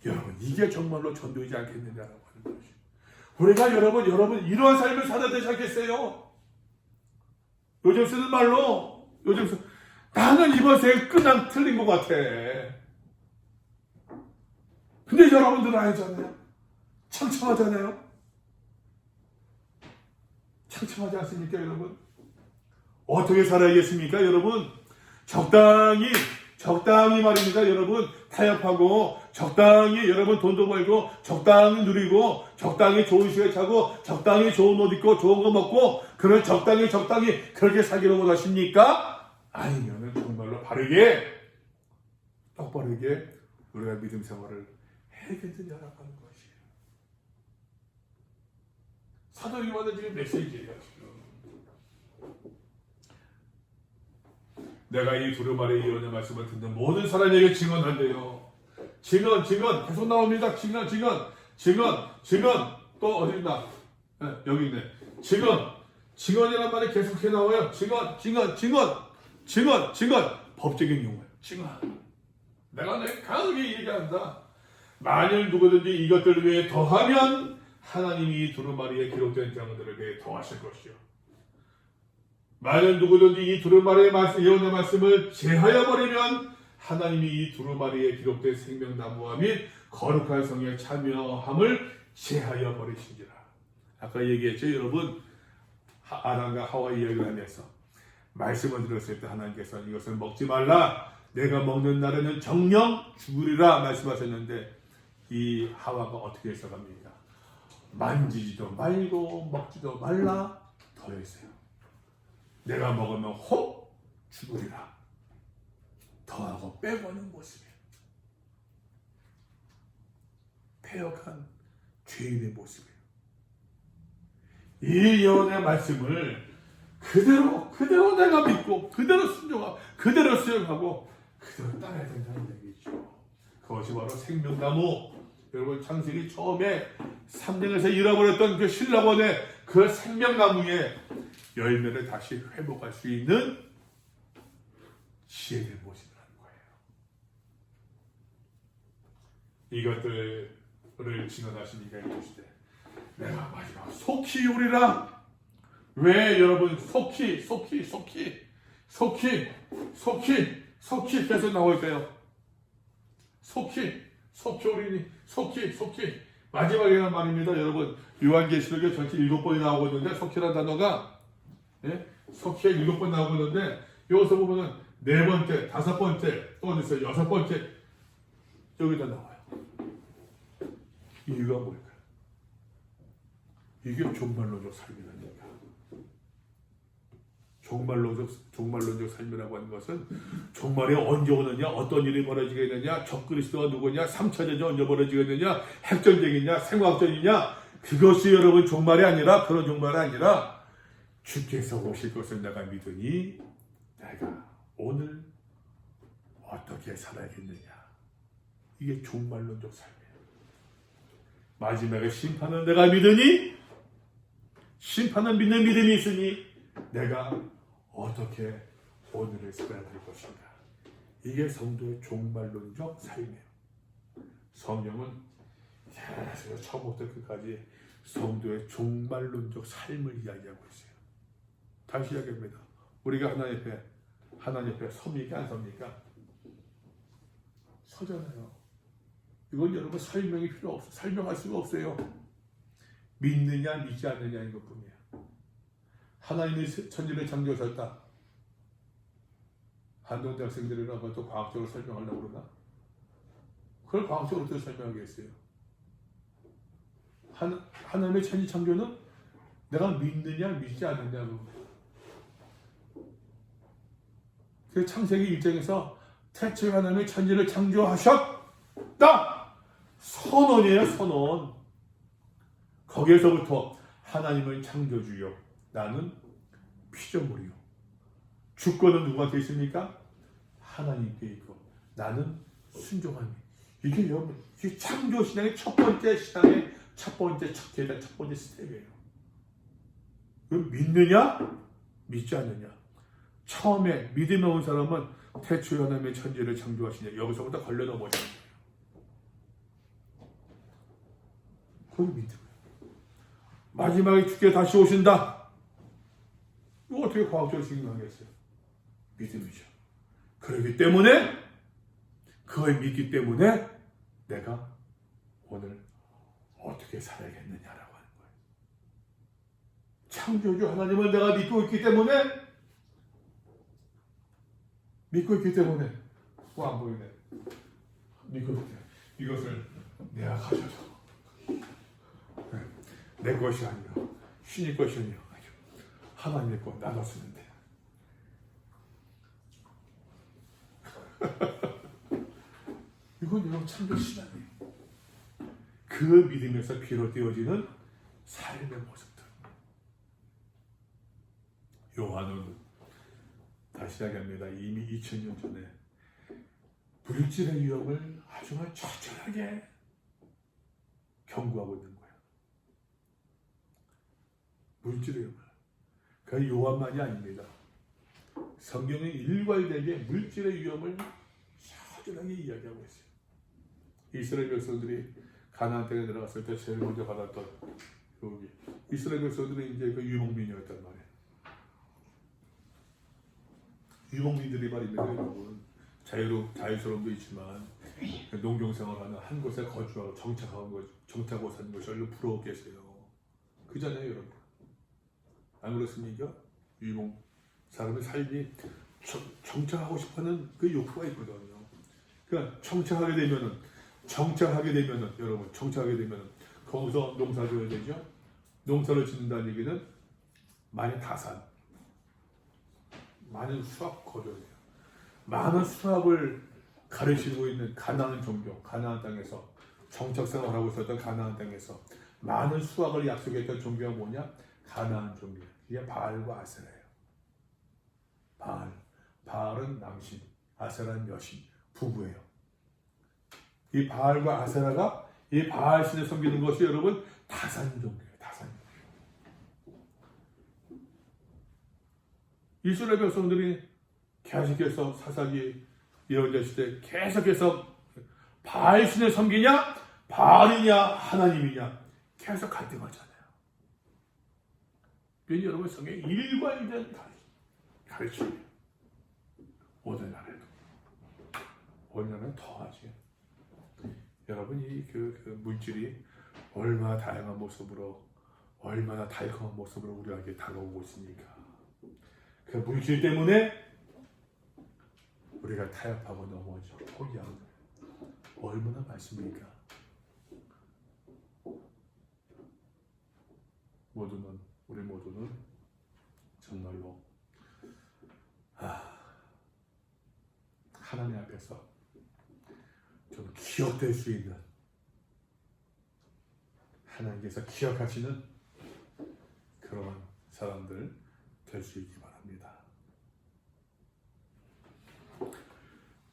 여러분, 이게 정말로 전도이지 않겠느냐라고 하는 것이요. 우리가 여러분 이러한 삶을 살아야 되지 않겠어요? 요즘 쓰는 말로, 나는 이번 생에 그냥 틀린 것 같아. 근데 여러분들은 알잖아요. 창창하잖아요. 창창하지 않습니까, 여러분? 어떻게 살아야겠습니까, 여러분? 적당히 말입니다, 여러분. 타협하고, 적당히 여러분 돈도 벌고, 적당히 누리고, 적당히 좋은 시간 차고, 적당히 좋은 옷 입고, 좋은 거 먹고, 그런 적당히 그렇게 살기로 원하십니까? 아니면은 정말로 똑바르게 우리가 믿음 생활을 해야겠느냐라고 하는 것이에요. 사도 요한은 지금 메시지예요, 지금. 내가 이 두루마리 예언의 말씀을 듣는 모든 사람에게 증언한대요. 증언 계속 나옵니다. 증언 또 어디 있나? 네, 여기 있네. 증언이란 말이 계속해 나와요. 증언 법적인 용어예요. 증언. 내가 강하게 얘기한다. 만일 누구든지 이것들 외에 더하면 하나님이 이 두루마리에 기록된 장들에게 더하실 것이요. 만일 누구든지 이 두루마리의 예언의 말씀을 제하여 버리면 하나님이 이 두루마리에 기록된 생명나무와 및 거룩한 성에 참여함을 제하여 버리신지라. 아까 얘기했죠, 여러분. 아담과 하와 이야기를 하면서 말씀을 들었을 때 하나님께서 이것을 먹지 말라. 내가 먹는 날에는 정령 죽으리라 말씀하셨는데 이 하와가 어떻게 해석합니까? 만지지도 말고 먹지도 말라 더했어요. 내가 먹으면 혹 죽으리라. 더하고 빼고는 모습이에요. 패역한 죄인의 모습이에요. 이 예언의 말씀을 그대로 내가 믿고 그대로 순종하고 그대로 수용하고 그대로 따라야 된다는 얘기죠. 그것이 바로 생명나무. 여러분 창세기 처음에 삼등에서 잃어버렸던 그 신라원의 그 생명나무의 열매를 다시 회복할 수 있는 지혜를 모시라는 거예요. 이것들을 진언하신 이가 이르시되 내가 마지막 속히 오리라. 왜 여러분 속히 계속 나올까요? 속히 오리니 속히 마지막이라는 말입니다. 여러분 요한계시록에 전체 7번이 나오고 있는데 속히라는 단어가 속히에 7번 나오고 있는데 여기서 보면은 4번째, 5번째 또 어디 있어요? 6번째 여기다 나와요. 이유가 뭘까요? 이게 종말론적 삶이라니까. 종말론적 삶이라고 하는 것은 종말이 언제 오느냐, 어떤 일이 벌어지겠느냐, 적그리스도가 누구냐, 3차 대전이 언제 벌어지겠느냐, 핵전쟁이냐, 생화학전이냐, 그것이 여러분 종말이 아니라, 그런 종말이 아니라 주께서 오실 것을 내가 믿으니 내가 오늘 어떻게 살아야겠느냐. 이게 종말론적 삶이에요. 마지막에 심판은 내가 믿으니, 심판은 믿는 믿음이 있으니 내가 어떻게 오늘을 살아야 될 것인가. 이게 성도의 종말론적 삶이에요. 성경은 계속 처음부터 끝까지 성도의 종말론적 삶을 이야기하고 있어요. 다시 이야기합니다. 우리가 하나님 앞에 섭니까 안 섭니까? 서잖아요. 이건 여러분 설명이 필요 없어요. 설명할 수가 없어요. 믿느냐 믿지 않느냐 이것뿐이에요. 하나님이 천지를 창조하셨다. 한동대 학생들이나 그것도 과학적으로 설명하려고 그러나? 그걸 과학적으로 어떻게 설명하겠어요? 하나님의 천지 창조는 내가 믿느냐 믿지 않느냐고. 그 창세기 1장에서 태초에 하나님의 천지를 창조하셨다. 선언이에요, 선언. 거기에서부터 하나님은 창조주요, 나는 피조물이요. 주권은 누구한테 있습니까? 하나님께 있고 나는 순종함이. 이게 여러분, 이게 창조 신앙의 첫 번째 계단, 첫 번째 스텝이에요. 믿느냐, 믿지 않느냐. 처음에 믿음에 온 사람은 태초에 하나님의 천지를 창조하시냐. 여기서부터 걸려 넘어져요. 그건 믿음. 마지막에 주께 다시 오신다. 이거 어떻게 과학적으로 증명하겠어요? 믿음이죠. 그렇기 때문에, 그걸 믿기 때문에 내가 오늘 어떻게 살아야겠느냐라고 하는 거예요. 창조주 하나님을 내가 믿고 있기 때문에 안 보이네. 믿고 있기 때문에 이것을 내가 가져줘. 내 것이 아니라 신의 것이 아니라 하나님의 것 나눠 쓰면 돼. 이건 여러분 창조 신앙이에요. 그 믿음에서 비롯되어지는 삶의 모습들. 요한은 다시 이야기합니다. 이미 2000년 전에 물질의 위험을 아주 처절하게 경고하고 있는 거예요. 물질의 위험을. 그 요한만이 아닙니다. 성경은 일괄되게 물질의 위험을 처절하게 이야기하고 있어요. 이스라엘 백성들이 가나안 땅에 들어갔을 때 제일 먼저 받았던 여기 이스라엘 백성들은 이제 그 유목민이었단 말이에요. 유목민들이 말입니다. 여러분 자유스러움도 있지만 농경생활하는 한 곳에 거주하고 정착하고 사는 것이 얼마나 부러웠겠어요. 그잖아요, 여러분. 안 그렇습니까? 유목 사람의 삶이 정착하고 싶어하는 그 욕구가 있거든요. 그러니까 정착하게 되면은 여러분 정착하게 되면은 거기서 농사 지어야 되죠. 농사를 짓는다는 얘기는 많은 다산, 많은 수확 거둬야 돼요. 많은 수확을 가르치고 있는 가나안 종교, 가나안 땅에서 정착생활하고 있었던 가나안 땅에서 많은 수확을 약속했던 종교가 뭐냐? 가나안 종교예요. 이게 바알과 아세라예요. 바알은 남신, 아세라는 여신 부부예요. 이 바알과 아세라가 이 바알 신을 섬기는 것이 여러분 다산 종교예요. 다산 종교. 이스라엘 백성들이 계속해서 사사기 예언자 시대 계속해서 바알 신을 섬기냐 바알이냐 하나님이냐 계속 갈등하잖아요. 이게 여러분 성경의 일관된 가르침이에요. 오늘날에도 오늘날은 더하지. 여러분 그 물질이 얼마나 다양한 모습으로 얼마나 달콤한 모습으로 우리에게 다가오고 있습니까? 그 물질 때문에 우리가 타협하고 넘어져 포기하고 얼마나 많습니까? 우리 모두는 정말로 하나님 앞에서 좀 기억될 수 있는 하나님께서 기억하시는 그런 사람들 될 수 있기 바랍니다.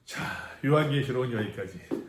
자, 요한계시록은 여기까지.